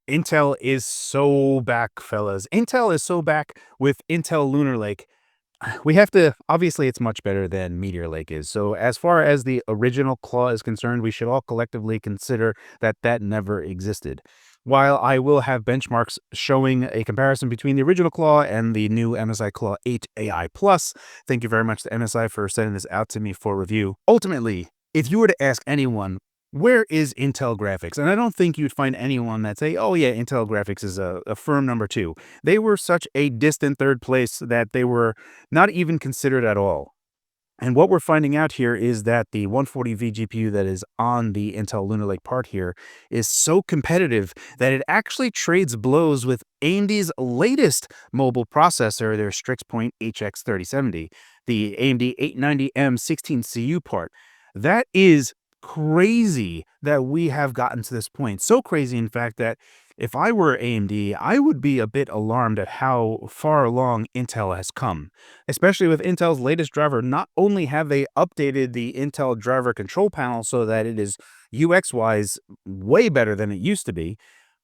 Intel is so back, fellas. Intel is so back with Intel Lunar Lake. We have to, obviously, it's much better than Meteor Lake is. So, as far as the original Claw is concerned, we should all collectively consider that that never existed. While I will have benchmarks showing a comparison between the original Claw and the new MSI Claw 8 AI Plus, thank you very much to MSI for sending this out to me for review. Ultimately, if you were to ask anyone, where is Intel Graphics? And I don't think you'd find anyone that say, oh yeah, Intel Graphics is a firm number two. They were such a distant third place that they were not even considered at all. And what we're finding out here is that the 140V GPU that is on the Intel Lunar Lake part here is so competitive that it actually trades blows with AMD's latest mobile processor, their Strix Point HX3070, the AMD 890M 16CU part. That is crazy that we have gotten to this point. So crazy, in fact, that if I were AMD, I would be a bit alarmed at how far along Intel has come, especially with Intel's latest driver. Not only have they updated the Intel driver control panel so that it is UX-wise way better than it used to be,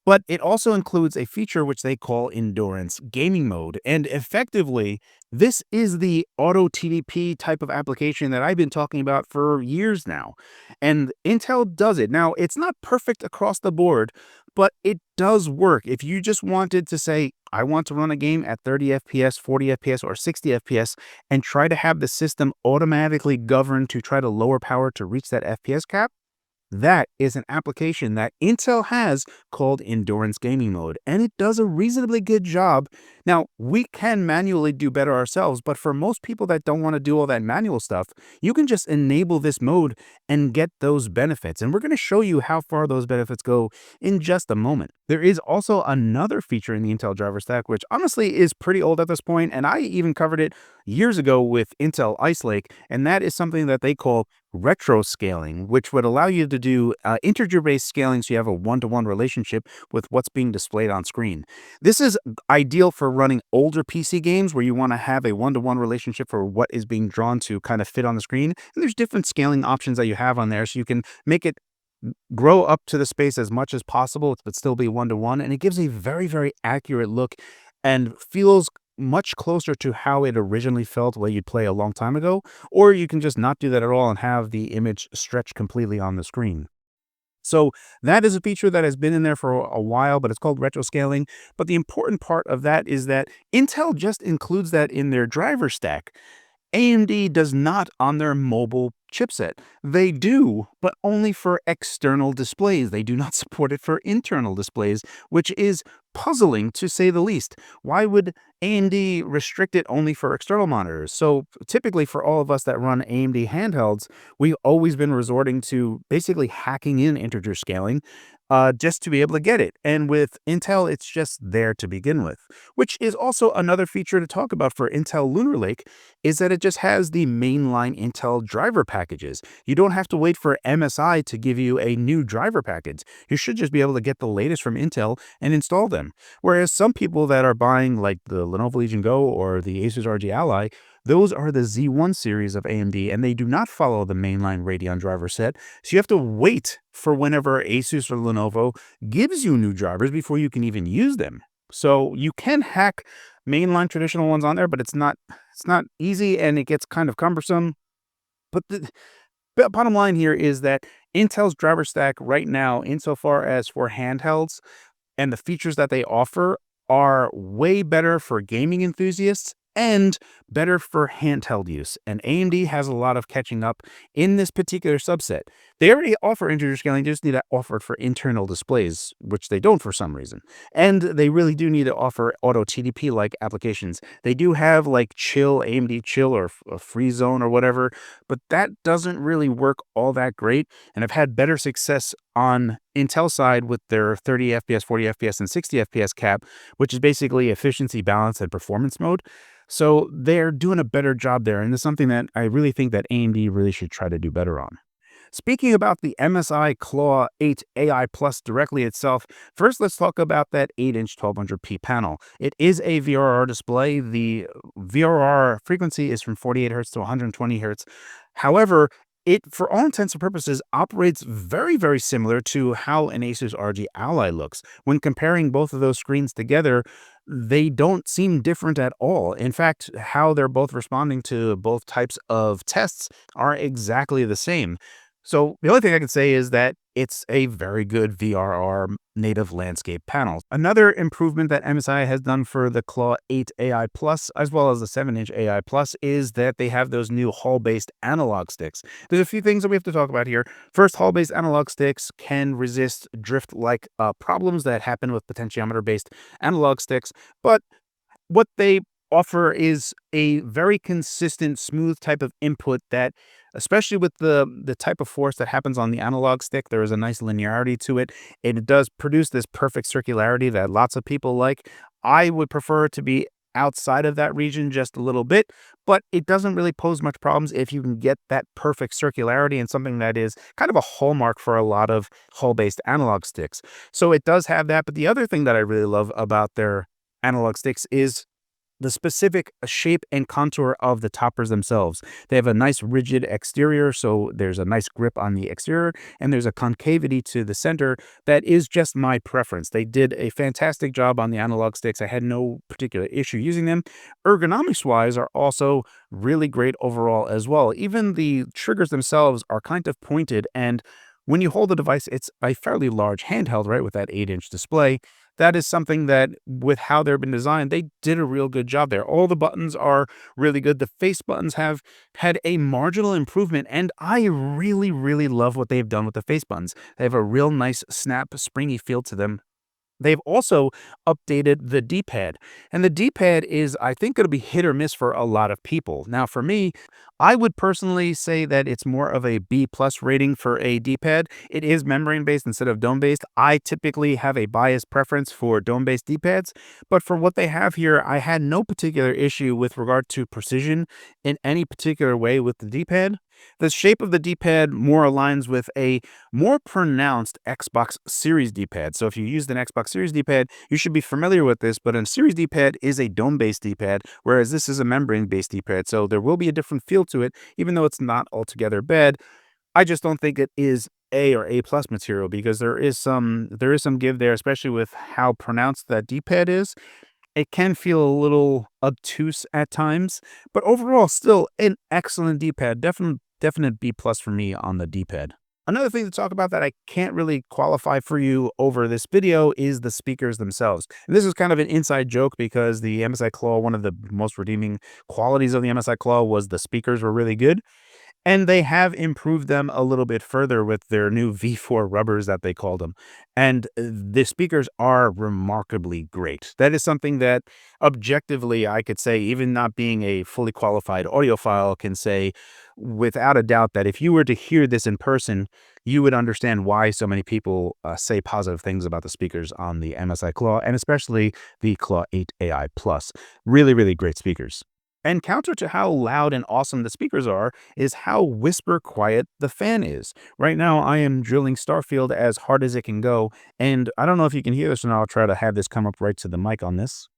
but it also includes a feature which they call Endurance Gaming Mode. And effectively, this is the auto TDP type of application that I've been talking about for years now. And Intel does it. Now, it's not perfect across the board, but it does work. If you just wanted to say, I want to run a game at 30 FPS, 40 FPS, or 60 FPS, and try to have the system automatically govern to try to lower power to reach that FPS cap, that is an application that Intel has called Endurance Gaming Mode, and it does a reasonably good job. Now, we can manually do better ourselves, but for most people that don't want to do all that manual stuff, you can just enable this mode and get those benefits. And we're going to show you how far those benefits go in just a moment. There is also another feature in the Intel driver stack, which honestly is pretty old at this point, and I even covered it years ago with Intel Ice Lake, and that is something that they call retro scaling, which would allow you to do integer-based scaling so you have a one-to-one relationship with what's being displayed on screen. This is ideal for running older PC games where you want to have a one-to-one relationship for what is being drawn to kind of fit on the screen. And there's different scaling options that you have on there, so you can make it grow up to the space as much as possible, but still be one-to-one. And it gives a very, very accurate look and feels much closer to how it originally felt when you'd play a long time ago, or you can just not do that at all and have the image stretch completely on the screen. So that is a feature that has been in there for a while, but it's called retro scaling. But the important part of that is that Intel just includes that in their driver stack. AMD does not on their mobile chipset. They do, but only for external displays. They do not support it for internal displays, which is puzzling to say the least. Why would AMD restrict it only for external monitors? So typically for all of us that run AMD handhelds, we've always been resorting to basically hacking in integer scaling just to be able to get it. And with Intel, it's just there to begin with, which is also another feature to talk about for Intel Lunar Lake, is that it just has the mainline Intel driver packages. You don't have to wait for MSI to give you a new driver package. You should just be able to get the latest from Intel and install them. Whereas some people that are buying like the Lenovo Legion Go or the Asus RG Ally, those are the Z1 series of AMD, and they do not follow the mainline Radeon driver set. So you have to wait for whenever Asus or Lenovo gives you new drivers before you can even use them. So you can hack mainline traditional ones on there, but it's not easy and it gets kind of cumbersome. But the bottom line here is that Intel's driver stack right now, insofar as for handhelds and the features that they offer, are way better for gaming enthusiasts and better for handheld use. And AMD has a lot of catching up in this particular subset. They already offer integer scaling, just need to offer it for internal displays, which they don't for some reason. And they really do need to offer auto TDP-like applications. They do have like chill, AMD chill or a free zone or whatever, but that doesn't really work all that great. And I've had better success on Intel side with their 30 FPS, 40 FPS, and 60 FPS cap, which is basically efficiency, balance, and performance mode. So they're doing a better job there, and it's something that I really think that AMD really should try to do better on. Speaking about the MSI Claw 8 AI Plus directly itself, first let's talk about that 8-inch 1200p panel. It is a VRR display. The VRR frequency is from 48 Hz to 120 Hz. However, it, for all intents and purposes, operates very, very similar to how an Asus RG Ally looks. When comparing both of those screens together, they don't seem different at all. In fact, how they're both responding to both types of tests are exactly the same. So the only thing I can say is that it's a very good VRR native landscape panel. Another improvement that MSI has done for the Claw 8 AI Plus, as well as the 7-inch AI Plus, is that they have those new Hall-based analog sticks. There's a few things that we have to talk about here. First, Hall-based analog sticks can resist drift-like problems that happen with potentiometer-based analog sticks, but what they offer is a very consistent, smooth type of input that, especially with the type of force that happens on the analog stick, there is a nice linearity to it. It does produce this perfect circularity that lots of people like. I would prefer it to be outside of that region just a little bit, but it doesn't really pose much problems if you can get that perfect circularity, and something that is kind of a hallmark for a lot of Hall-based analog sticks. So it does have that, but the other thing that I really love about their analog sticks is the specific shape and contour of the toppers themselves. They have a nice rigid exterior, so there's a nice grip on the exterior, and there's a concavity to the center that is just my preference. They did a fantastic job on the analog sticks. I had no particular issue using them. Ergonomics-wise are also really great overall as well. Even the triggers themselves are kind of pointed, and when you hold the device, it's a fairly large handheld, right, with that 8-inch display. That is something that, with how they've been designed, they did a real good job there. All the buttons are really good. The face buttons have had a marginal improvement, and I really, really love what they've done with the face buttons. They have a real nice, snap, springy feel to them. They've also updated the D-pad, and the D-pad is, I think, going to be hit or miss for a lot of people. Now, for me, I would personally say that it's more of a B plus rating for a D-pad. It is membrane-based instead of dome-based. I typically have a biased preference for dome-based D-pads, but for what they have here, I had no particular issue with regard to precision in any particular way with the D-pad. The shape of the D-pad more aligns with a more pronounced Xbox Series D-pad. So if you used an Xbox Series D-pad, you should be familiar with this, but a Series D-pad is a dome-based D-pad, whereas this is a membrane-based D-pad. So there will be a different feel to it, even though it's not altogether bad. I just don't think it is A or A plus material, because there is some give there, especially with how pronounced that D-pad is. It can feel a little obtuse at times, but overall still an excellent D-pad. Definite B plus for me on the D-pad. Another thing to talk about that I can't really qualify for you over this video is the speakers themselves. And this is kind of an inside joke, because the MSI Claw, one of the most redeeming qualities of the MSI Claw was the speakers were really good. And they have improved them a little bit further with their new V4 rubbers that they called them. And the speakers are remarkably great. That is something that objectively I could say, even not being a fully qualified audiophile, can say without a doubt that if you were to hear this in person, you would understand why so many people say positive things about the speakers on the MSI Claw, and especially the Claw 8 AI Plus. Really, really great speakers. And counter to how loud and awesome the speakers are is how whisper quiet the fan is. Right now, I am drilling Starfield as hard as it can go, and I don't know if you can hear this, and I'll try to have this come up right to the mic on this.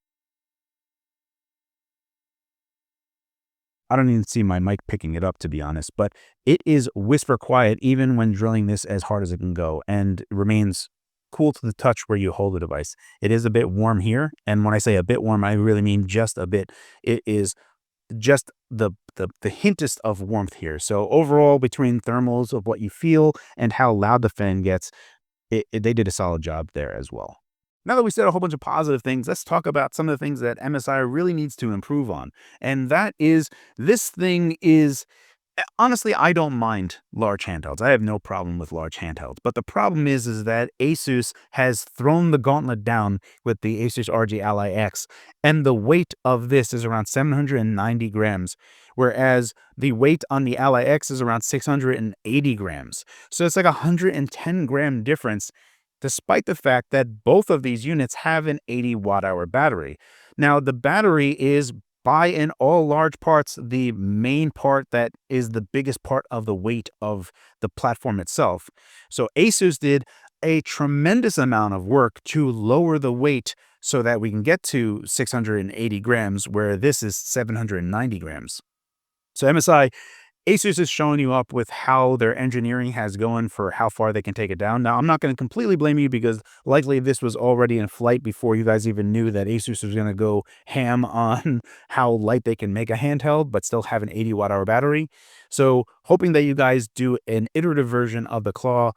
I don't even see my mic picking it up, to be honest, but it is whisper quiet even when drilling this as hard as it can go, and it remains cool to the touch where you hold the device. It is a bit warm here, and when I say a bit warm, I really mean just a bit. It is just the hintest of warmth here. So overall, between thermals of what you feel and how loud the fan gets, they did a solid job there as well. Now that we said a whole bunch of positive things, let's talk about some of the things that MSI really needs to improve on. And that is, this thing is, honestly, I don't mind large handhelds. I have no problem with large handhelds. But the problem is that Asus has thrown the gauntlet down with the Asus RG Ally X, and the weight of this is around 790 grams, whereas the weight on the Ally X is around 680 grams. So it's like a 110-gram difference, despite the fact that both of these units have an 80 watt-hour battery. Now, the battery is, by in all large parts, the main part that is the biggest part of the weight of the platform itself. So Asus did a tremendous amount of work to lower the weight so that we can get to 680 grams, where this is 790 grams. So MSI Asus is showing you up with how their engineering has gone for how far they can take it down. Now, I'm not going to completely blame you because likely this was already in flight before you guys even knew that Asus was going to go ham on how light they can make a handheld, but still have an 80 watt hour battery. So hoping that you guys do an iterative version of the Claw,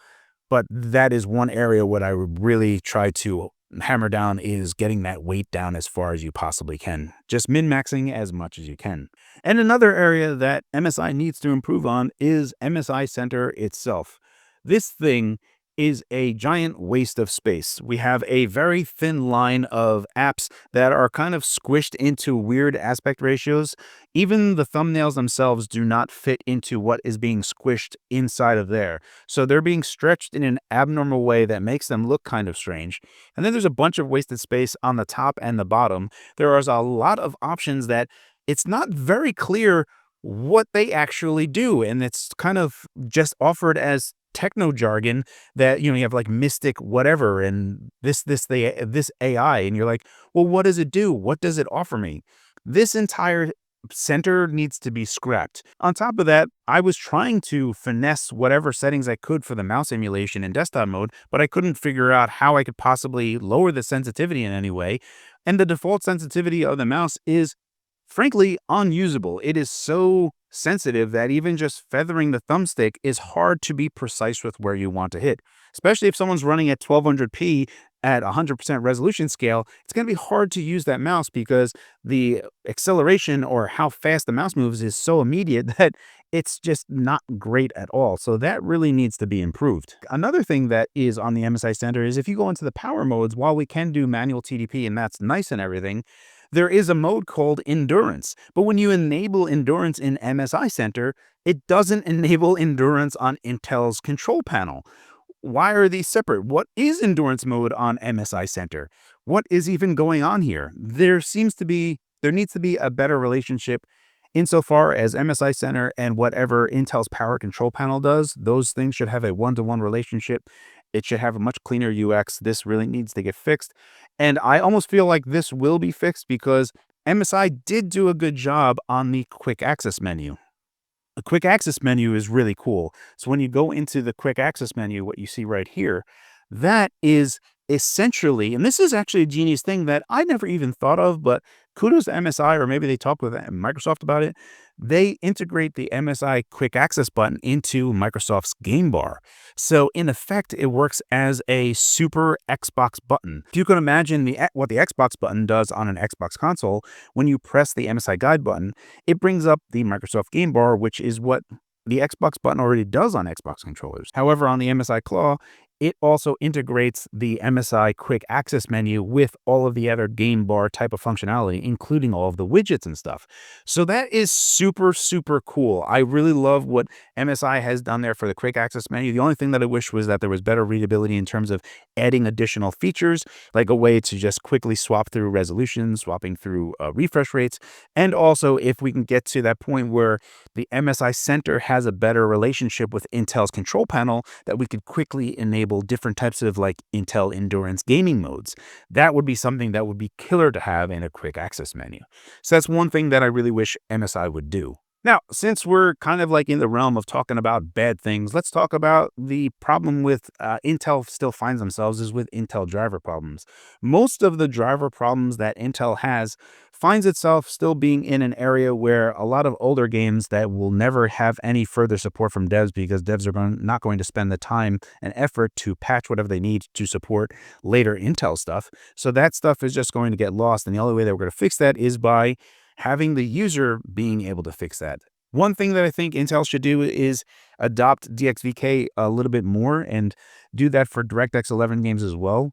but that is one area what I would really try to hammer down is getting that weight down as far as you possibly can. Just min-maxing as much as you can. And another area that MSI needs to improve on is MSI Center itself. This thing is a giant waste of space. We have a very thin line of apps that are kind of squished into weird aspect ratios. Even the thumbnails themselves do not fit into what is being squished inside of there. So they're being stretched in an abnormal way that makes them look kind of strange. And then there's a bunch of wasted space on the top and the bottom. There is a lot of options that it's not very clear what they actually do. And it's kind of just offered as techno jargon that, you have like mystic whatever and this AI. And you're like, well, what does it do? What does it offer me? This entire center needs to be scrapped. On top of that, I was trying to finesse whatever settings I could for the mouse emulation in desktop mode, but I couldn't figure out how I could possibly lower the sensitivity in any way. And the default sensitivity of the mouse is frankly unusable. It is so sensitive that even just feathering the thumbstick is hard to be precise with where you want to hit. Especially if someone's running at 1200p at 100% resolution scale, it's going to be hard to use that mouse because the acceleration or how fast the mouse moves is so immediate that it's just not great at all. So that really needs to be improved. Another thing that is on the MSI Center is if you go into the power modes, while we can do manual TDP and that's nice and everything, there is a mode called Endurance. But when you enable Endurance in MSI Center, it doesn't enable Endurance on Intel's control panel. Why are these separate? What is Endurance mode on MSI Center? What is even going on here? There needs to be a better relationship insofar as MSI Center and whatever Intel's power control panel does. Those things should have a one-to-one relationship. It should have a much cleaner UX. This really needs to get fixed. And I almost feel like this will be fixed because MSI did do a good job on the quick access menu. The quick access menu is really cool. So when you go into the quick access menu, what you see right here, that is essentially, and this is actually a genius thing that I never even thought of, but kudos to MSI, or maybe they talked with Microsoft about it. They integrate the MSI quick access button into Microsoft's game bar. So in effect, it works as a super Xbox button. If you can imagine what the Xbox button does on an Xbox console, when you press the MSI guide button, it brings up the Microsoft game bar, which is what the Xbox button already does on Xbox controllers. However, on the MSI Claw, it also integrates the MSI quick access menu with all of the other game bar type of functionality, including all of the widgets and stuff. So that is super, super cool. I really love what MSI has done there for the quick access menu. The only thing that I wish was that there was better readability in terms of adding additional features, like a way to just quickly swap through resolution, swapping through refresh rates. And also if we can get to that point where the MSI Center has a better relationship with Intel's control panel, that we could quickly enable different types of like Intel Endurance gaming modes. That would be something that would be killer to have in a quick access menu. So that's one thing that I really wish MSI would do. Now, since we're kind of like in the realm of talking about bad things, let's talk about the problem with Intel still finds themselves is with Intel driver problems. Most of the driver problems that Intel has finds itself still being in an area where a lot of older games that will never have any further support from devs because devs are not going to spend the time and effort to patch whatever they need to support later Intel stuff. So that stuff is just going to get lost. And the only way that we're going to fix that is by having the user being able to fix that. One thing that I think Intel should do is adopt DXVK a little bit more and do that for DirectX 11 games as well.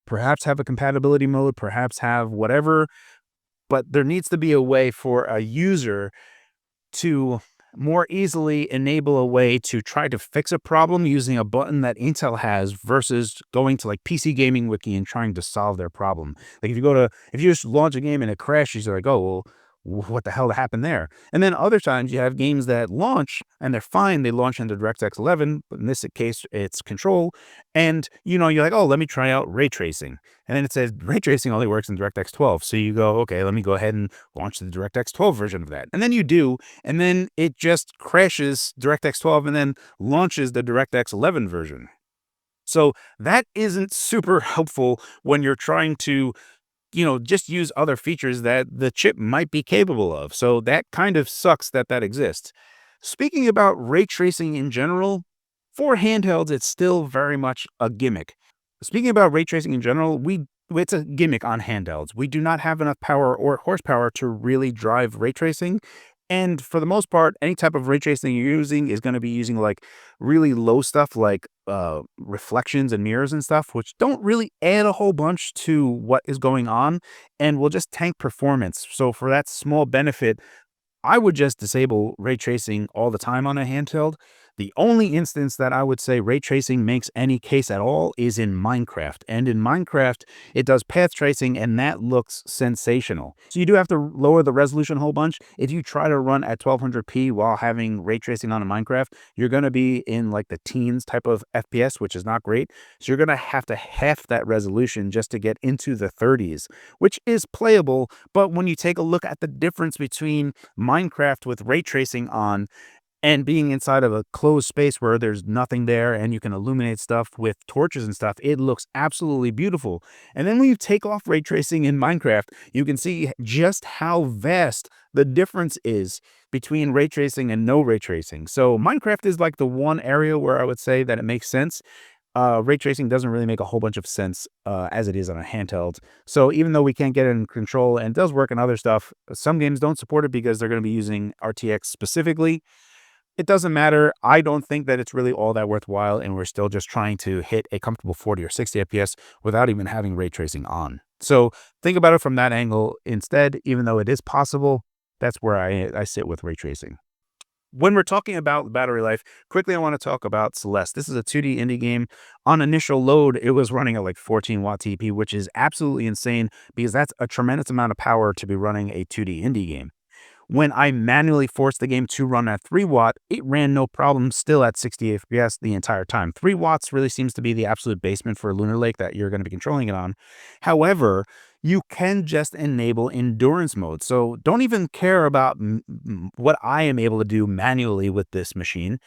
Perhaps have a compatibility mode, perhaps have whatever, but there needs to be a way for a user to more easily enable a way to try to fix a problem using a button that Intel has versus going to like PC Gaming Wiki and trying to solve their problem. Like if you just launch a game and it crashes, you're like, oh, well, what the hell happened there? And then other times you have games that launch and they're fine. They launch into DirectX 11, but in this case, it's Control. And, you're like, oh, let me try out ray tracing. And then it says ray tracing only works in DirectX 12. So you go, okay, let me go ahead and launch the DirectX 12 version of that. And then you do, and then it just crashes DirectX 12 and then launches the DirectX 11 version. So that isn't super helpful when you're trying to, just use other features that the chip might be capable of. So that kind of sucks that that exists. Speaking about ray tracing in general, for handhelds, it's still very much a gimmick. Speaking about ray tracing in general, it's a gimmick on handhelds. We do not have enough power or horsepower to really drive ray tracing. And for the most part, any type of ray tracing you're using is going to be using like really low stuff like reflections and mirrors and stuff, which don't really add a whole bunch to what is going on and will just tank performance. So for that small benefit, I would just disable ray tracing all the time on a handheld. The only instance that I would say ray tracing makes any case at all is in Minecraft. And in Minecraft, it does path tracing and that looks sensational. So you do have to lower the resolution a whole bunch. If you try to run at 1200p while having ray tracing on a Minecraft, you're going to be in like the teens type of FPS, which is not great. So you're going to have to half that resolution just to get into the 30s, which is playable. But when you take a look at the difference between Minecraft with ray tracing on and being inside of a closed space where there's nothing there and you can illuminate stuff with torches and stuff, it looks absolutely beautiful. And then when you take off ray tracing in Minecraft, you can see just how vast the difference is between ray tracing and no ray tracing. So Minecraft is like the one area where I would say that it makes sense. Ray tracing doesn't really make a whole bunch of sense as it is on a handheld. So even though we can't get it in Control and it does work in other stuff, some games don't support it because they're going to be using RTX specifically. It doesn't matter. I don't think that it's really all that worthwhile, and we're still just trying to hit a comfortable 40 or 60 FPS without even having ray tracing on. So think about it from that angle instead. Even though it is possible, that's where I sit with ray tracing. When we're talking about battery life, quickly I want to talk about Celeste. This is a 2D indie game. On initial load, it was running at like 14 watt TP, which is absolutely insane because that's a tremendous amount of power to be running a 2D indie game. When I manually forced the game to run at 3 watt, it ran no problem still at 60 FPS the entire time. 3 watts really seems to be the absolute basement for Lunar Lake that you're going to be controlling it on. However, you can just enable endurance mode. So don't even care about what I am able to do manually with this machine.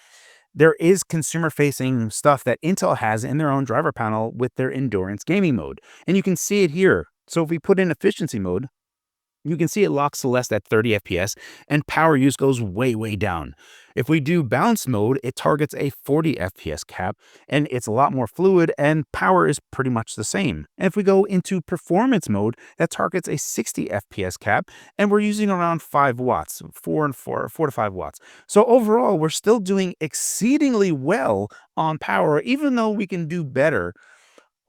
There is consumer-facing stuff that Intel has in their own driver panel with their endurance gaming mode. And you can see it here. So if we put in efficiency mode, you can see it locks Celeste at 30 FPS and power use goes way, way down. If we do bounce mode, it targets a 40 FPS cap and it's a lot more fluid and power is pretty much the same. And if we go into performance mode, that targets a 60 FPS cap and we're using around 5 watts, 4 to 5 watts. So overall, we're still doing exceedingly well on power, even though we can do better.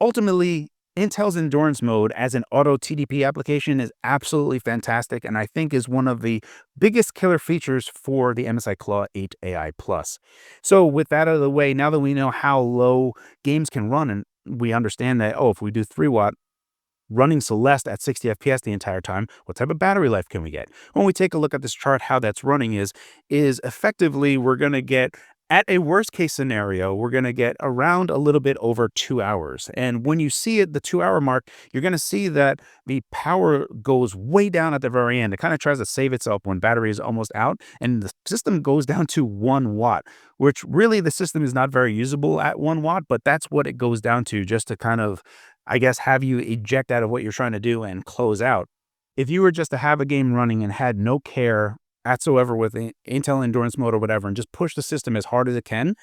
Ultimately, Intel's endurance mode as an auto TDP application is absolutely fantastic and I think is one of the biggest killer features for the MSI Claw 8 AI Plus. So with that out of the way, now that we know how low games can run and we understand that, if we do 3 watt, running Celeste at 60 FPS the entire time, what type of battery life can we get? When we take a look at this chart, how that's running is effectively we're going to get, at a worst case scenario, we're going to get around a little bit over 2 hours. And when you see it, the 2 hour mark, you're going to see that the power goes way down at the very end. It kind of tries to save itself when battery is almost out and the system goes down to 1 watt, which really the system is not very usable at 1 watt, but that's what it goes down to just to kind of, I guess, have you eject out of what you're trying to do and close out. If you were just to have a game running and had no care whatsoever with Intel endurance mode or whatever and just push the system as hard as it can,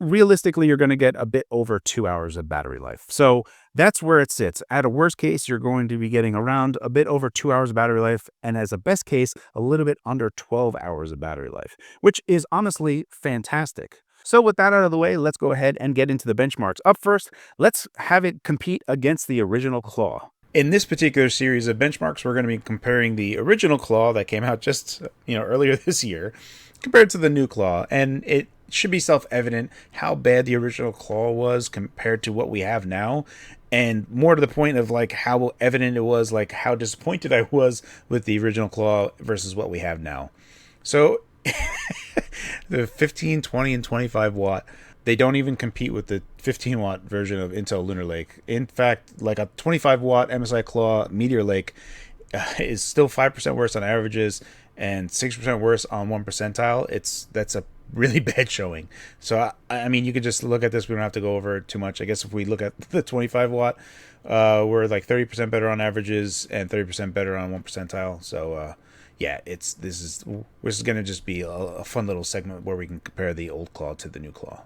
realistically, you're going to get a bit over 2 hours of battery life. So that's where it sits. At a worst case, you're going to be getting around a bit over 2 hours of battery life. And as a best case, a little bit under 12 hours of battery life, which is honestly fantastic. So with that out of the way, let's go ahead and get into the benchmarks. Up first, let's have it compete against the original Claw. In this particular series of benchmarks, we're going to be comparing the original Claw that came out just earlier this year compared to the new Claw. And it should be self-evident how bad the original Claw was compared to what we have now. And more to the point of like how evident it was, like how disappointed I was with the original Claw versus what we have now. So the 15, 20, and 25 watt, they don't even compete with the 15 watt version of Intel Lunar Lake. In fact, like a 25 watt MSI Claw Meteor Lake is still 5% worse on averages and 6% worse on 1 percentile. That's a really bad showing. So I mean, you could just look at this. We don't have to go over it too much. I guess if we look at the 25 watt, we're like 30% better on averages and 30% better on 1 percentile. So yeah, this is going to just be a fun little segment where we can compare the old Claw to the new Claw.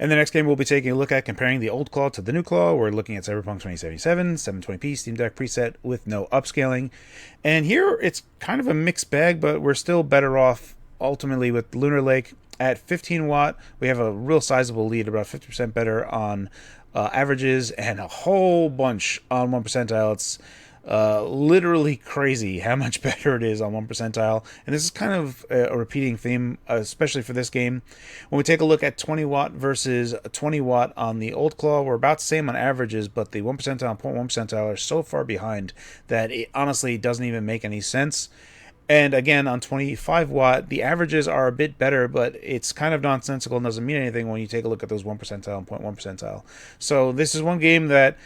And the next game we'll be taking a look at comparing the old Claw to the new Claw. We're looking at Cyberpunk 2077, 720p Steam Deck preset with no upscaling. And here it's kind of a mixed bag, but we're still better off ultimately with Lunar Lake. At 15 watt, we have a real sizable lead, about 50% better on averages and a whole bunch on 1 percentile. It's literally crazy how much better it is on 1 percentile. And this is kind of a repeating theme, especially for this game. When we take a look at 20 watt versus 20 watt on the old Claw, we're about the same on averages, but the 1 percentile and 0.1 percentile are so far behind that it honestly doesn't even make any sense. And again, on 25 watt, the averages are a bit better, but it's kind of nonsensical and doesn't mean anything when you take a look at those 1 percentile and 0.1 percentile. So this is one game that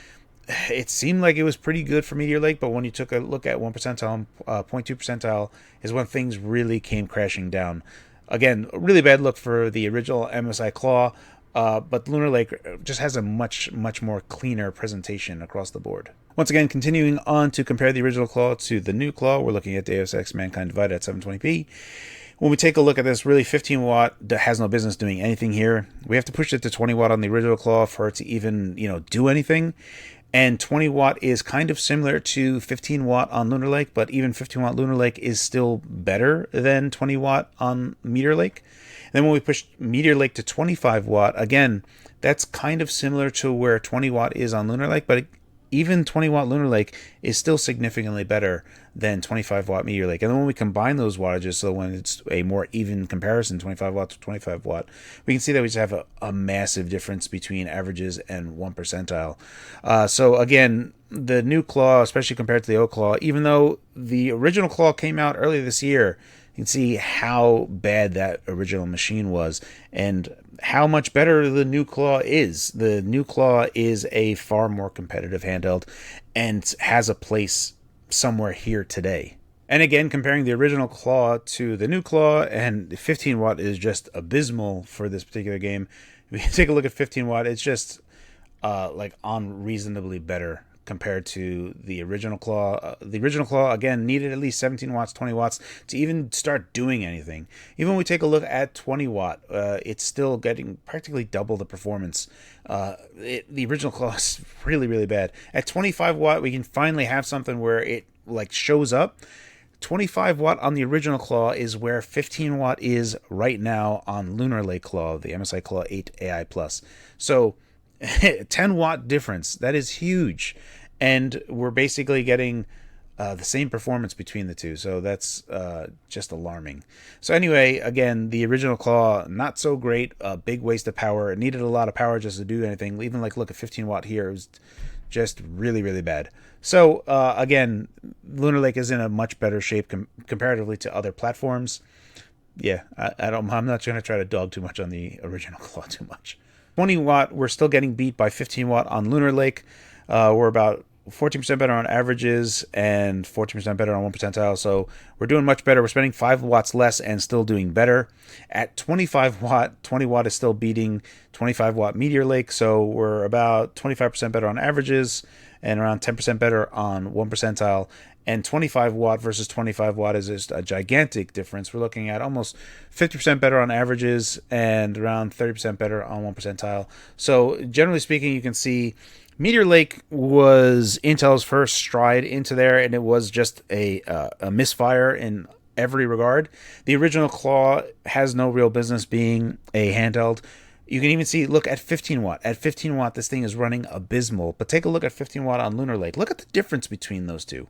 it seemed like it was pretty good for Meteor Lake, but when you took a look at 1 percentile and 0.2 percentile is when things really came crashing down. Again, a really bad look for the original MSI Claw, but Lunar Lake just has a much more cleaner presentation across the board. Once again, continuing on to compare the original Claw to the new Claw, we're looking at Deus Ex Mankind Divided at 720p. When we take a look at this, really 15 watt has no business doing anything here. We have to push it to 20 watt on the original Claw for it to even, do anything. And 20 watt is kind of similar to 15 watt on Lunar Lake, but even 15 watt Lunar Lake is still better than 20 watt on Meteor Lake. And then when we push Meteor Lake to 25 watt, again, that's kind of similar to where 20 watt is on Lunar Lake, but even 20 watt Lunar Lake is still significantly better than 25 watt Meteor Lake. And then when we combine those wattages, so when it's a more even comparison, 25 watt to 25 watt, we can see that we just have a massive difference between averages and 1 percentile. So again, the new Claw, especially compared to the old Claw, even though the original Claw came out earlier this year, you can see how bad that original machine was and how much better the new Claw is. The new Claw is a far more competitive handheld and has a place somewhere here today. And again, comparing the original Claw to the new Claw, and 15 watt is just abysmal for this particular game. If you take a look at 15 watt, it's just like unreasonably better compared to the original Claw. The original Claw, again, needed at least 17 watts, 20 watts to even start doing anything. Even when we take a look at 20 watt, it's still getting practically double the performance. The original Claw is really bad. At 25 watt, we can finally have something where it like shows up. 25 watt on the original Claw is where 15 watt is right now on Lunar Lake Claw, the MSI Claw 8 AI Plus. So 10 watt difference, that is huge, and we're basically getting the same performance between the two, so that's just alarming. So anyway, again, the original Claw, not so great, a big waste of power. It needed a lot of power just to do anything. Even like look at 15 watt here, it was just really bad. So again, Lunar Lake is in a much better shape comparatively to other platforms. Yeah, I'm not going to try to dog too much on the original Claw too much. 20 watt, we're still getting beat by 15 watt on Lunar Lake. We're about 14% better on averages and 14% better on 1 percentile. So we're doing much better. We're spending 5 watts less and still doing better. At 25 watt, 20 watt is still beating 25 watt Meteor Lake. So we're about 25% better on averages and around 10% better on 1 percentile. And 25 watt versus 25 watt is just a gigantic difference. We're looking at almost 50% better on averages and around 30% better on 1 percentile. So generally speaking, you can see Meteor Lake was Intel's first stride into there, and it was just a misfire in every regard. The original Claw has no real business being a handheld. You can even see, look at 15 watt. At 15 watt, this thing is running abysmal. But take a look at 15 watt on Lunar Lake. Look at the difference between those two.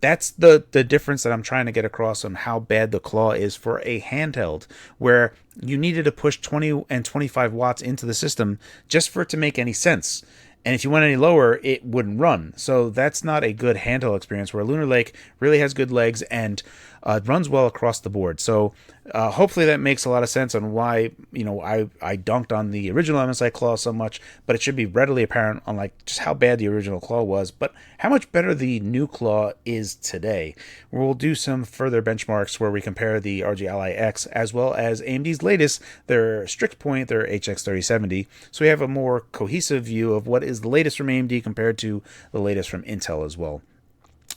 That's the difference that I'm trying to get across on how bad the Claw is for a handheld, where you needed to push 20 and 25 watts into the system just for it to make any sense. And if you went any lower, it wouldn't run. So that's not a good handheld experience, where Lunar Lake really has good legs and runs well across the board. So hopefully that makes a lot of sense on why, I dunked on the original MSI Claw so much, but it should be readily apparent on like just how bad the original Claw was, but how much better the new Claw is today. We'll do some further benchmarks where we compare the RG Ally X as well as AMD's latest, their Strix Point, their HX 3070. So we have a more cohesive view of what is the latest from AMD compared to the latest from Intel as well.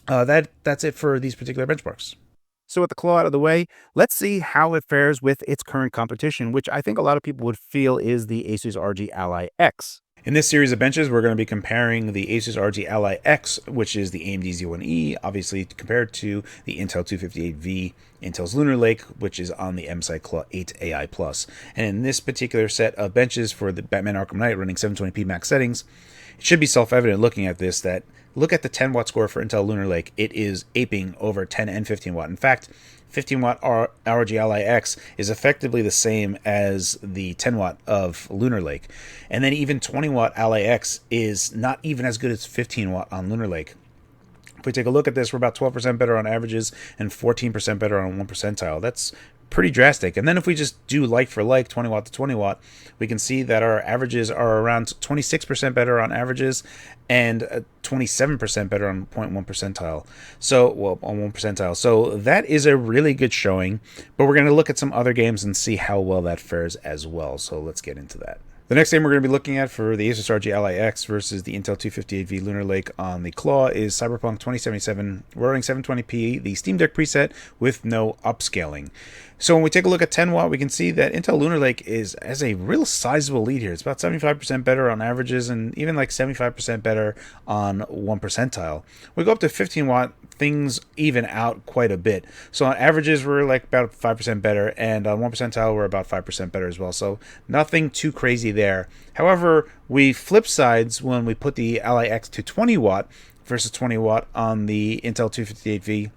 That's it for these particular benchmarks. So with the Claw out of the way, let's see how it fares with its current competition, which I think a lot of people would feel is the Asus RG Ally X. In this series of benches, we're going to be comparing the Asus RG Ally X, which is the AMD Z1E, obviously compared to the Intel 258V, Intel's Lunar Lake, which is on the MSI Claw 8 AI+. And in this particular set of benches for the Batman Arkham Knight running 720p max settings, it should be self-evident looking at this that look at the 10 watt score for Intel Lunar Lake. It is aping over 10 and 15 watt. In fact, 15 watt RG Ally X is effectively the same as the 10 watt of Lunar Lake. And then even 20 watt Ally X is not even as good as 15 watt on Lunar Lake. If we take a look at this, we're about 12% better on averages and 14% better on 1 percentile. That's pretty drastic. And then if we just do like for like 20 watt to 20 watt, we can see that our averages are around 26% better on averages and 27% better on 0.1 percentile. So, well, on 1 percentile. So that is a really good showing, but we're going to look at some other games and see how well that fares as well. So let's get into that. The next game we're going to be looking at for the Asus RG Ally X versus the Intel 258V Lunar Lake on the Claw is Cyberpunk 2077 running 720p, the Steam Deck preset with no upscaling. So when we take a look at 10 watt, we can see that Intel Lunar Lake has a real sizable lead here. It's about 75% better on averages and even like 75% better on 1 percentile. We go up to 15 watt, things even out quite a bit. So on averages, we're like about 5% better, and on 1 percentile, we're about 5% better as well. So nothing too crazy there. However, we flip sides when we put the Ally X to 20 watt versus 20 watt on the Intel 258V.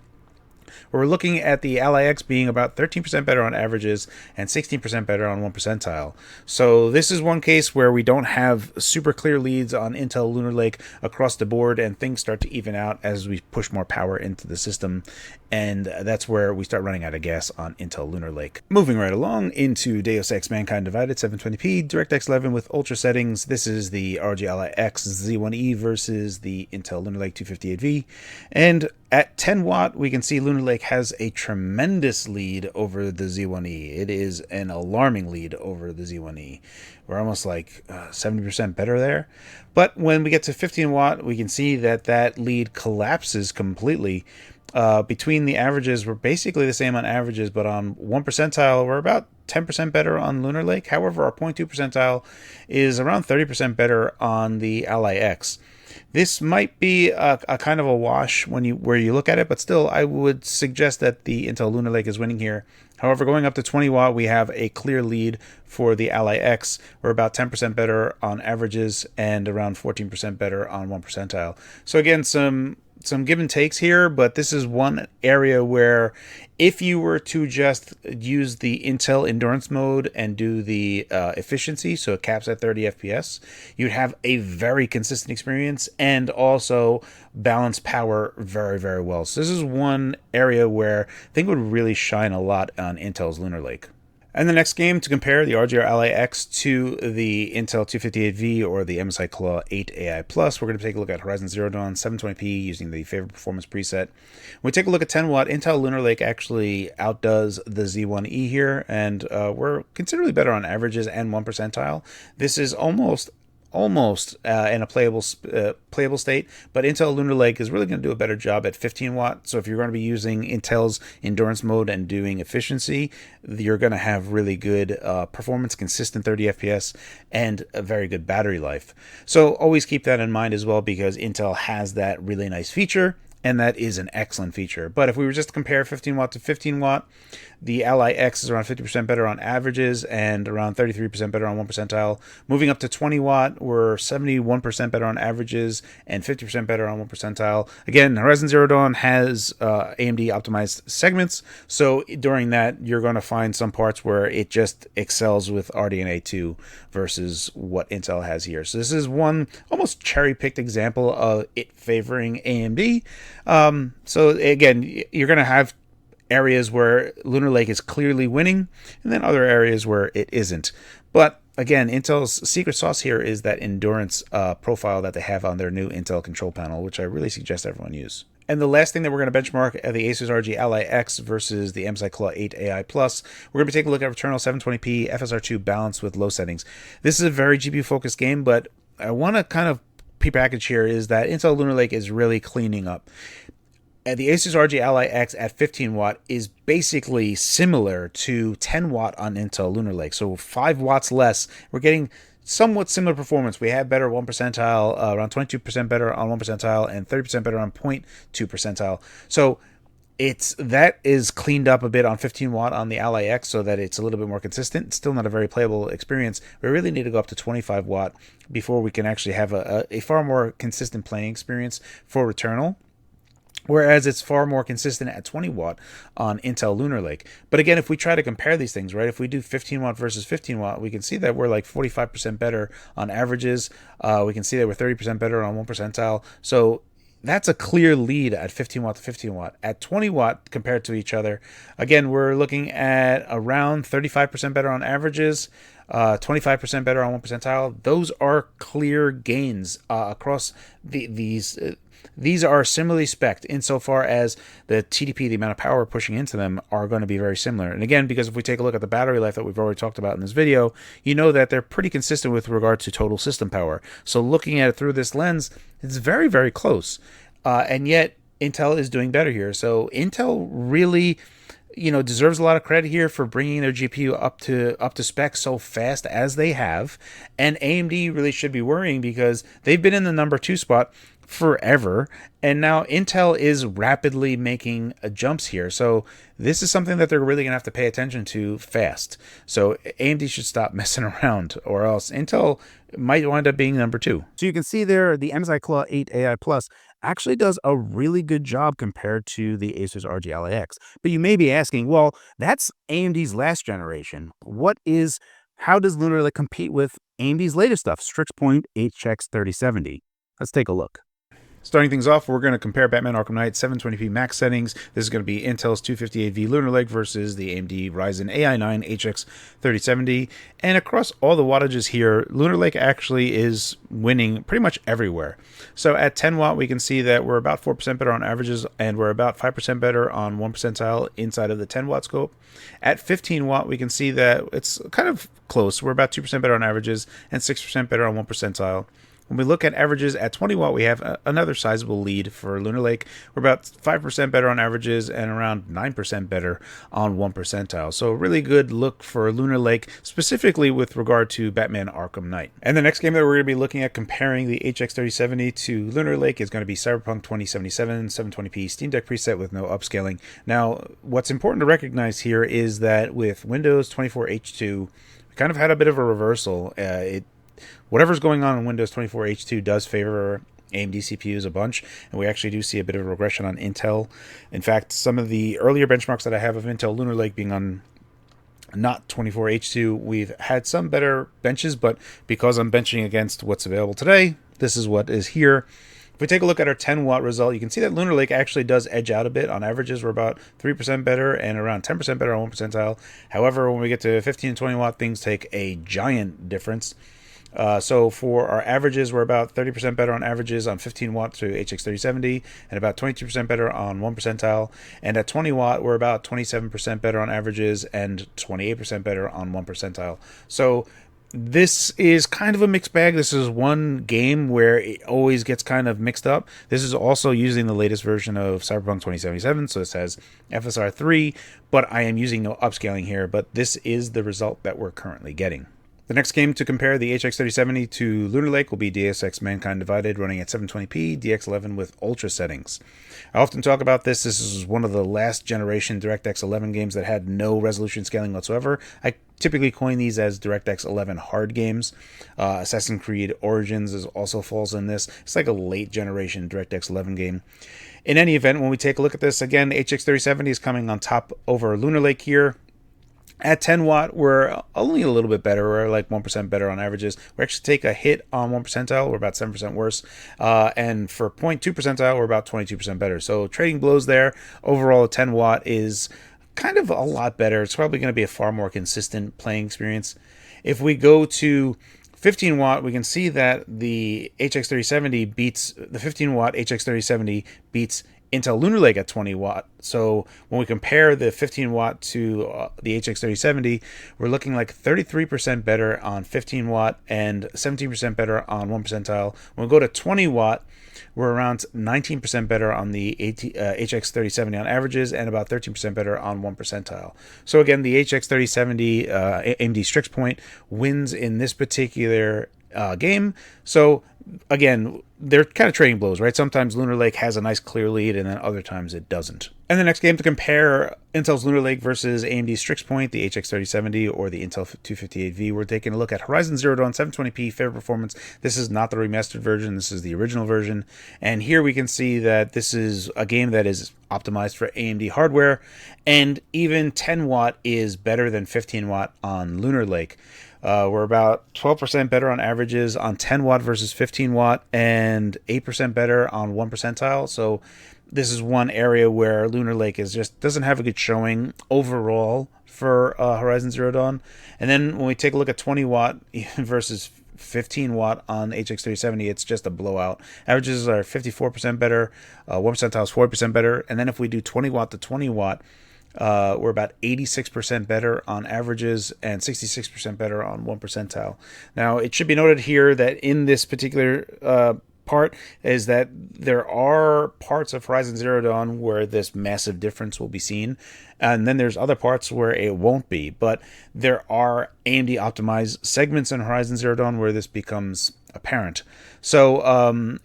We're looking at the Ally X being about 13% better on averages and 16% better on 1 percentile. So this is one case where we don't have super clear leads on Intel Lunar Lake across the board, and things start to even out as we push more power into the system, and that's where we start running out of gas on Intel Lunar Lake. Moving right along into Deus Ex Mankind Divided 720p, DirectX 11 with ultra settings. This is the RG Ally X Z1E versus the Intel Lunar Lake 258V, and at 10 watt, we can see Lunar Lake has a tremendous lead over the Z1E. It is an alarming lead over the Z1E. We're almost like 70% better there. But when we get to 15 watt, we can see that that lead collapses completely. Between the averages, we're basically the same on averages, but on 1 percentile, we're about 10% better on Lunar Lake. However, our 0.2 percentile is around 30% better on the Ally X. This might be a kind of a wash where you look at it, but still, I would suggest that the Intel Lunar Lake is winning here. However, going up to 20 watt, we have a clear lead for the Ally X. We're about 10% better on averages and around 14% better on 1 percentile. So again, some give and takes here, but this is one area where if you were to just use the Intel endurance mode and do the efficiency, so it caps at 30 FPS, you'd have a very consistent experience and also balance power very, very well. So this is one area where I think would really shine a lot on Intel's Lunar Lake. And the next game to compare the RG Ally X to the Intel 258V or the MSI Claw 8 AI+, we're going to take a look at Horizon Zero Dawn 720p using the favorite performance preset. When we take a look at 10 watt, Intel Lunar Lake actually outdoes the Z1E here, and we're considerably better on averages and 1 percentile. This is almost in a playable state, but Intel Lunar Lake is really going to do a better job at 15 watt. So if you're going to be using Intel's endurance mode and doing efficiency, you're going to have really good performance, consistent 30 FPS, and a very good battery life. So always keep that in mind as well, because Intel has that really nice feature and that is an excellent feature. But if we were just to compare 15 watt to 15 watt, the Ally X is around 50% better on averages and around 33% better on 1 percentile. Moving up to 20 watt, we're 71% better on averages and 50% better on 1 percentile. Again, Horizon Zero Dawn has AMD optimized segments, so during that, you're going to find some parts where it just excels with RDNA 2 versus what Intel has here. So this is one almost cherry-picked example of it favoring AMD. So again, you're going to have areas where Lunar Lake is clearly winning, and then other areas where it isn't. But again, Intel's secret sauce here is that endurance profile that they have on their new Intel control panel, which I really suggest everyone use. And the last thing that we're going to benchmark are the Asus RG Ally X versus the MSI Claw 8 AI Plus. We're going to be taking a look at Returnal 720p FSR2 balanced with low settings. This is a very GPU focused game, but I want to kind of prepackage here is that Intel Lunar Lake is really cleaning up. The Asus RG Ally X at 15 watt is basically similar to 10 watt on Intel Lunar Lake. So 5 watts less. We're getting somewhat similar performance. We have better 1 percentile, around 22% better on 1 percentile, and 30% better on 0.2 percentile. So that is cleaned up a bit on 15 watt on the Ally X so that it's a little bit more consistent. It's still not a very playable experience. We really need to go up to 25 watt before we can actually have a far more consistent playing experience for Returnal. Whereas it's far more consistent at 20 watt on Intel Lunar Lake. But again, if we try to compare these things, right, if we do 15 watt versus 15 watt, we can see that we're like 45% better on averages. We can see that we're 30% better on 1 percentile. So that's a clear lead at 15 watt to 15 watt. At 20 watt compared to each other, again, we're looking at around 35% better on averages, 25% better on 1 percentile. Those are clear gains across these. These are similarly spec'd insofar as the TDP, the amount of power pushing into them, are going to be very similar. And again, because if we take a look at the battery life that we've already talked about in this video, you know that they're pretty consistent with regard to total system power. So looking at it through this lens, it's very, very close. And yet, Intel is doing better here. So Intel really, deserves a lot of credit here for bringing their GPU up to spec so fast as they have. And AMD really should be worrying because they've been in the number 2 spot forever, and now Intel is rapidly making jumps here. So this is something that they're really going to have to pay attention to fast. So AMD should stop messing around, or else Intel might wind up being number 2. So you can see there the MSI Claw 8 AI Plus actually does a really good job compared to the Asus RG Ally X. But you may be asking, well, that's AMD's last generation. How does Lunar Lake compete with AMD's latest stuff, Strix Point HX 3070? Let's take a look. Starting things off, we're going to compare Batman Arkham Knight 720p max settings. This is going to be Intel's 258V Lunar Lake versus the AMD Ryzen AI9 HX 3070. And across all the wattages here, Lunar Lake actually is winning pretty much everywhere. So at 10 watt, we can see that we're about 4% better on averages, and we're about 5% better on 1 percentile inside of the 10 watt scope. At 15 watt, we can see that it's kind of close. We're about 2% better on averages and 6% better on 1 percentile. When we look at averages at 20 watt, we have another sizable lead for Lunar Lake. We're about 5% better on averages and around 9% better on 1 percentile. So a really good look for Lunar Lake, specifically with regard to Batman Arkham Knight. And the next game that we're going to be looking at comparing the HX 3070 to Lunar Lake is going to be Cyberpunk 2077, 720p Steam Deck preset with no upscaling. Now, what's important to recognize here is that with Windows 24H2, we kind of had a bit of a reversal. Whatever's going on in Windows 24H2 does favor AMD CPUs a bunch, and we actually do see a bit of a regression on Intel. In fact, some of the earlier benchmarks that I have of Intel Lunar Lake being on not 24H2, we've had some better benches, but because I'm benching against what's available today, this is what is here. If we take a look at our 10 watt result, you can see that Lunar Lake actually does edge out a bit. On averages, we're about 3% better and around 10% better on 1 percentile. However, when we get to 15 and 20 watt, things take a giant difference. So for our averages, we're about 30% better on averages on 15 watt to HX 3070 and about 22% better on 1 percentile. And at 20 watt, we're about 27% better on averages and 28% better on 1 percentile. So this is kind of a mixed bag. This is one game where it always gets kind of mixed up. This is also using the latest version of Cyberpunk 2077, so this has FSR 3, but I am using no upscaling here, but this is the result that we're currently getting. The next game to compare the HX 3070 to Lunar Lake will be Deus Ex Mankind Divided, running at 720p, DX11 with Ultra settings. I often talk about this. This is one of the last generation DirectX 11 games that had no resolution scaling whatsoever. I typically coin these as DirectX 11 hard games. Assassin's Creed Origins also falls in this. It's like a late generation DirectX 11 game. In any event, when we take a look at this, again, HX 3070 is coming on top over Lunar Lake here. At 10 watt, we're only a little bit better. We're like 1% better on averages. We actually take a hit on 1 percentile. We're about 7% worse. And for 0.2 percentile, we're about 22% better. So trading blows there. Overall, 10 watt is kind of a lot better. It's probably going to be a far more consistent playing experience. If we go to 15 watt, we can see that the HX 3070 beats the 15 watt HX 3070 beats Intel Lunar Lake at 20 watt. So when we compare the 15 watt to the HX 3070, we're looking like 33% better on 15 watt and 17% better on 1 percentile. When we go to 20 watt, we're around 19% better on the HX 3070 on averages and about 13% better on 1 percentile. So again, the HX 3070 AMD Strix point wins in this particular game. So again, they're kind of trading blows, right? Sometimes Lunar Lake has a nice clear lead, and then other times it doesn't. And the next game to compare Intel's Lunar Lake versus AMD Strix Point, the HX 3070 or the Intel 258V, we're taking a look at Horizon Zero Dawn 720p fair performance. This is not the remastered version. This is the original version. And here we can see that this is a game that is optimized for AMD hardware, and even 10 watt is better than 15 watt on Lunar Lake. We're about 12% better on averages on 10 watt versus 15 watt and 8% better on 1 percentile. So this is one area where Lunar Lake is just doesn't have a good showing overall for Horizon Zero Dawn. And then when we take a look at 20 watt versus 15 watt on HX 3070, it's just a blowout. Averages are 54% better, 1 percentile is 40% better. And then if we do 20 watt to 20 watt, we're about 86% better on averages and 66% better on 1 percentile. Now, it should be noted here that in this particular part is that there are parts of Horizon Zero Dawn where this massive difference will be seen, and then there's other parts where it won't be. But there are AMD optimized segments in Horizon Zero Dawn where this becomes apparent. So,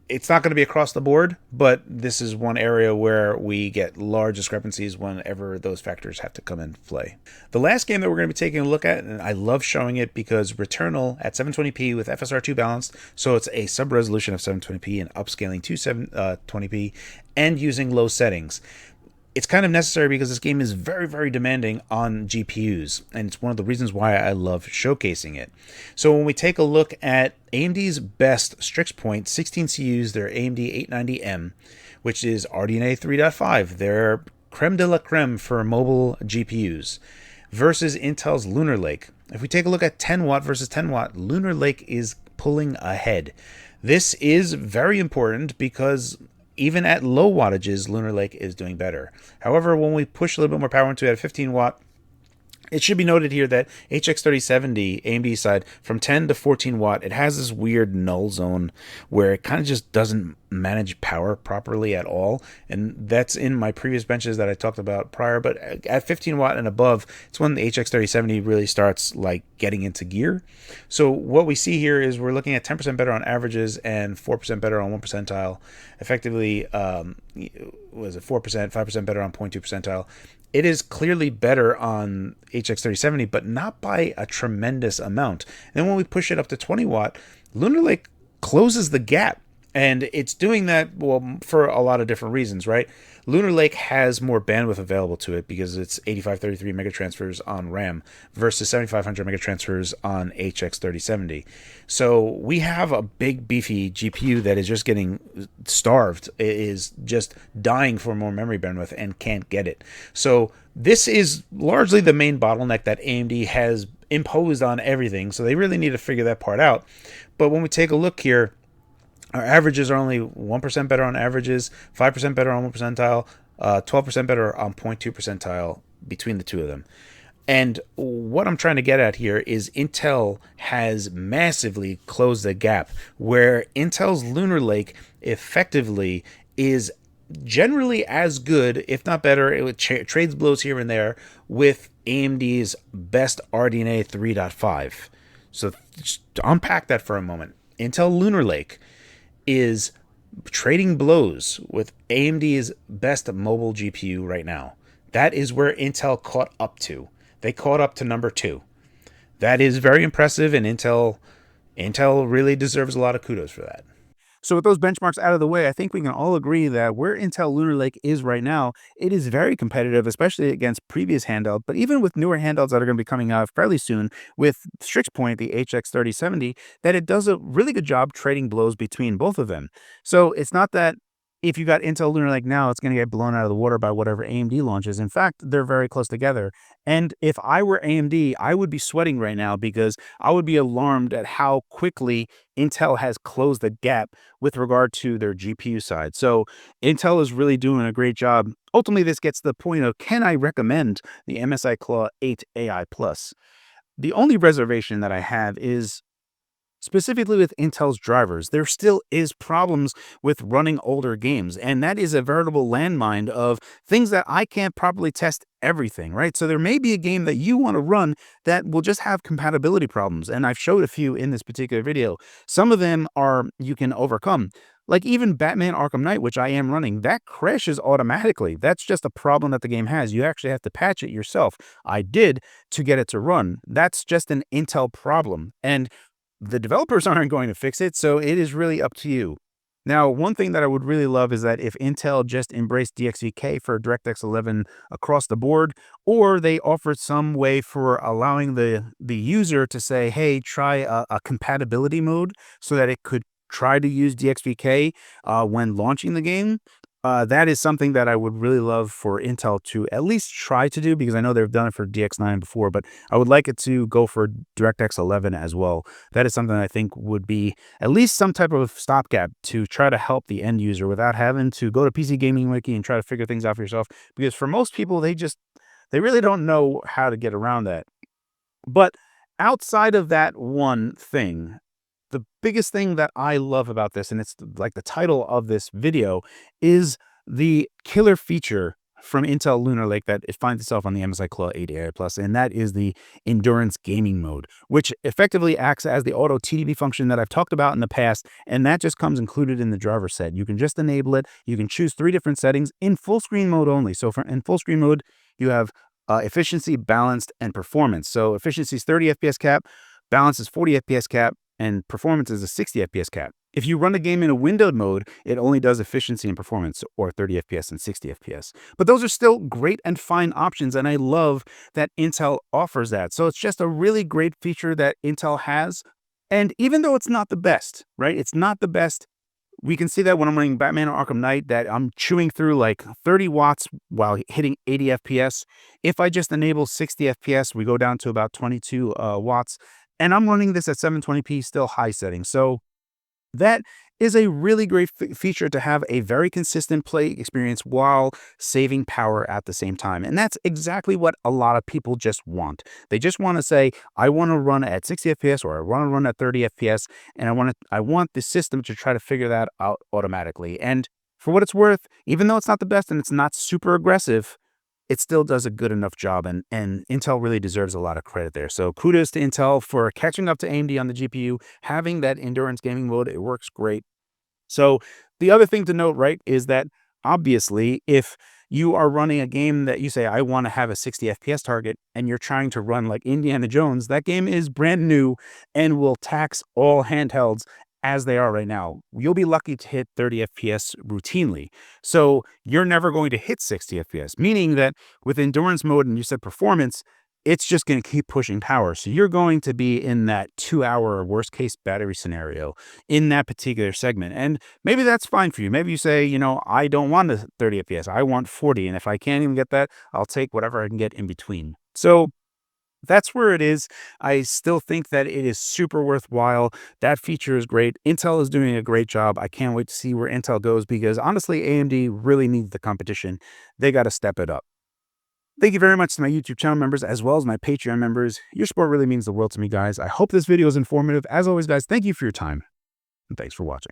it's not going to be across the board, but this is one area where we get large discrepancies whenever those factors have to come into play. The last game that we're going to be taking a look at, and I love showing it because Returnal at 720p with FSR2 balanced, so it's a sub-resolution of 720p and upscaling to 720p and using low settings. It's kind of necessary because this game is very, very demanding on GPUs, and it's one of the reasons why I love showcasing it. So when we take a look at AMD's best Strix Point 16 CUs, their AMD 890M, which is RDNA 3.5, their creme de la creme for mobile GPUs, versus Intel's Lunar Lake. If we take a look at 10 watt versus 10 watt, Lunar Lake is pulling ahead. This is very important because even at low wattages, Lunar Lake is doing better. However, when we push a little bit more power into it at 15 watt, it should be noted here that HX 3070 AMD side from 10 to 14 watt, it has this weird null zone where it kind of just doesn't manage power properly at all. And that's in my previous benches that I talked about prior. But at 15 watt and above, it's when the HX 3070 really starts like getting into gear. So what we see here is we're looking at 10% better on averages and 4% better on 1 percentile. Effectively, was it 4%, 5% better on 0.2 percentile. It is clearly better on HX 3070, but not by a tremendous amount. And then when we push it up to 20 watt, Lunar Lake closes the gap. And it's doing that, well, for a lot of different reasons, right? Lunar Lake has more bandwidth available to it because it's 8533 megatransfers on RAM versus 7500 megatransfers on HX 3070. So we have a big beefy GPU that is just getting starved. It is just dying for more memory bandwidth and can't get it. So this is largely the main bottleneck that AMD has imposed on everything. So they really need to figure that part out. But when we take a look here, our averages are only 1% better on averages, 5% better on 1 percentile, 12% better on 0.2 percentile between the two of them. And what I'm trying to get at here is Intel has massively closed the gap where Intel's Lunar Lake effectively is generally as good, if not better. It trades blows here and there with AMD's best RDNA 3.5. So just to unpack that for a moment, Intel Lunar Lake is trading blows with AMD's best mobile GPU right now. That is where Intel caught up to. They caught up to number 2. That is very impressive, and Intel really deserves a lot of kudos for that. So with those benchmarks out of the way, I think we can all agree that where Intel Lunar Lake is right now, it is very competitive, especially against previous handheld, but even with newer handhelds that are going to be coming out fairly soon with Strix Point, the HX3070, that it does a really good job trading blows between both of them. So it's not that if you got Intel Lunar Lake now, it's going to get blown out of the water by whatever AMD launches. In fact, they're very close together. And if I were AMD, I would be sweating right now because I would be alarmed at how quickly Intel has closed the gap with regard to their GPU side. So Intel is really doing a great job. Ultimately, this gets to the point of, can I recommend the MSI Claw 8 AI Plus? The only reservation that I have is specifically with Intel's drivers. There still is problems with running older games, and that is a veritable landmine of things that I can't properly test everything, right? So there may be a game that you want to run that will just have compatibility problems, and I've showed a few in this particular video. Some of them are you can overcome. Like even Batman Arkham Knight, which I am running, that crashes automatically. That's just a problem that the game has. You actually have to patch it yourself. I did to get it to run. That's just an Intel problem. And the developers aren't going to fix it, so it is really up to you. Now, one thing that I would really love is that if Intel just embraced DXVK for DirectX 11 across the board, or they offered some way for allowing the user to say, hey, try a compatibility mode so that it could try to use DXVK when launching the game. That is something that I would really love for Intel to at least try to do, because I know they've done it for DX9 before, but I would like it to go for DirectX 11 as well. That is something I think would be at least some type of stopgap to try to help the end user without having to go to PC Gaming Wiki and try to figure things out for yourself. Because for most people, they really don't know how to get around that. But outside of that one thing, the biggest thing that I love about this, and it's like the title of this video, is the killer feature from Intel Lunar Lake that it finds itself on the MSI Claw 8 AI Plus, and that is the endurance gaming mode, which effectively acts as the auto TDP function that I've talked about in the past, and that just comes included in the driver set. You can just enable it. You can choose 3 different settings in full screen mode only. So in full screen mode, you have efficiency, balanced, and performance. So efficiency is 30 FPS cap, balance is 40 FPS cap, and performance is a 60 FPS cap. If you run a game in a windowed mode, it only does efficiency and performance, or 30 FPS and 60 FPS. But those are still great and fine options, and I love that Intel offers that. So it's just a really great feature that Intel has. And even though it's not the best, right? It's not the best. We can see that when I'm running Batman or Arkham Knight, that I'm chewing through like 30 watts while hitting 80 FPS. If I just enable 60 FPS, we go down to about 22 watts. And I'm running this at 720p, still high setting. So that is a really great feature to have a very consistent play experience while saving power at the same time. And that's exactly what a lot of people just want. They just want to say, I want to run at 60 FPS or I want to run at 30 FPS, and I want the system to try to figure that out automatically. And for what it's worth, even though it's not the best and it's not super aggressive, it still does a good enough job, and Intel really deserves a lot of credit there. So kudos to Intel for catching up to AMD on the GPU, having that endurance gaming mode. It works great. So the other thing to note, right, is that obviously if you are running a game that you say, I want to have a 60 FPS target, and you're trying to run like Indiana Jones, that game is brand new and will tax all handhelds as they are right now. You'll be lucky to hit 30 FPS routinely. So you're never going to hit 60 FPS, meaning that with endurance mode and you said performance, it's just going to keep pushing power. So you're going to be in that 2-hour worst case battery scenario in that particular segment. And maybe that's fine for you. Maybe you say, I don't want the 30 FPS. I want 40. And if I can't even get that, I'll take whatever I can get in between. So that's where it is. I still think that it is super worthwhile. That feature is great. Intel is doing a great job. I can't wait to see where Intel goes, because honestly, AMD really needs the competition. They got to step it up. Thank you very much to my YouTube channel members as well as my Patreon members. Your support really means the world to me, guys. I hope this video is informative. As always, guys, thank you for your time, and thanks for watching.